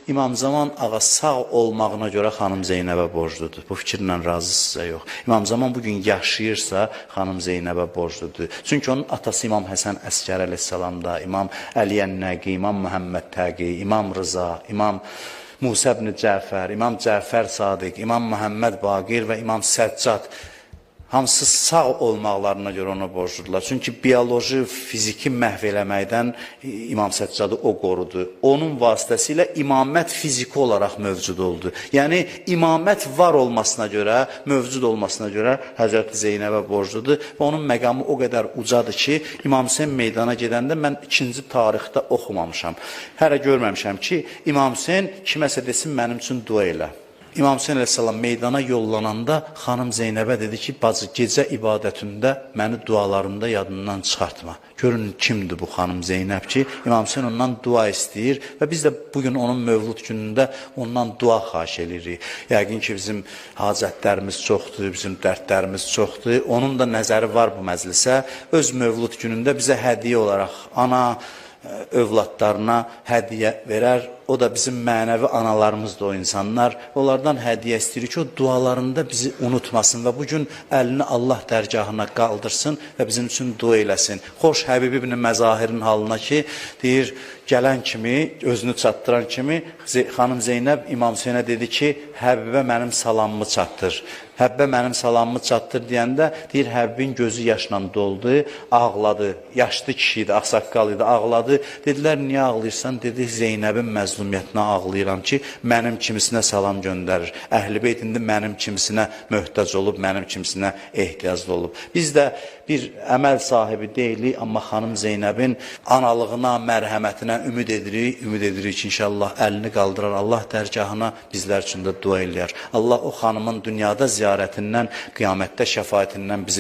İmam Zaman ağa sağ olmağına görə xanım Zeynəbə borcludur. Bu fikirlə razısınızsa yox. İmam Zaman bugün yaşayırsa xanım Zeynəbə borcludur. Çünki onun atası İmam Həsən Əskər əleyhissalamda, İmam Əli Ən-Nəqi, İmam Məhəmməd Təqi, İmam Rıza, İmam Musa ibn Cəfər, İmam Cəfər Sadiq, İmam Məhəmməd Baqir və İmam Səccad hamısı sağ olmaqlarına görə ona borcludular. Çünki bioloji, fiziki məhv eləməkdən İmam Səccadı o qorudu. Onun vasitəsilə imamət fiziki olaraq mövcud oldu. Yəni, imamət var olmasına görə, mövcud olmasına görə Həzrəti Zeynəbə borcludur və onun məqamı o qədər ucadır ki, İmam Hüseyin meydana gedəndə mən 2-ci tarixdə oxumamışam. Hələ görməmişəm ki, İmam Hüseyin kiməsə desin, mənim üçün dua elə. İmam Hüseyin əleyhissalam meydana yollananda xanım Zeynəbə dedi ki, bacı, gecə ibadətində məni dualarında yadından çıxartma. Görün kimdir bu xanım Zeynəb ki, İmam Hüseyin ondan dua istəyir və biz də bugün onun mövlud günündə ondan dua xahiş edirik. Yəqin ki, bizim hacətlərimiz çoxdur, bizim dərdlərimiz çoxdur. Onun da nəzəri var bu məclisə. Öz mövlud günündə bizə hədiyyə olaraq ana övladlarına hədiyyə verər. O da bizim mənəvi analarımızdır o insanlar. Onlardan hədiyyə istəyirik ki, o dualarında bizi unutmasın və bugün əlini Allah dərgahına qaldırsın və bizim üçün dua eləsin. Xoş Həbib ibn Məzahirin halına ki, deyir, gələn kimi, özünü çatdıran kimi xanım Zeynəb İmam Hüseynə dedi ki, Həbibə mənim salamımı çatdır. Həbbə mənim salamımı çatdır deyəndə, deyir, Həbbin gözü yaşla doldu, ağladı. Yaşlı kişi idi, ağsaqqal idi, ağladı. Dedilər, niyə ağlayırsan? Dedi, Zeynəbin məzlumiyyətinə ağlayıram ki, mənim kimisinə salam göndərir. Əhl-i Beyt indi mənim kimisinə möhtac olub, mənim kimisinə ehtiyaclı olub. Biz də bir əməl sahibi deyilik, amma xanım Zeynəbin analığına, mərhəmətinə ümid edirik ki, inşallah əlini qaldırar, Allah dərgahına bizlər üçün də dua eləyər. Allah o xanımın dünyada ziyarətindən, qiyamətdə şəfaətindən bizi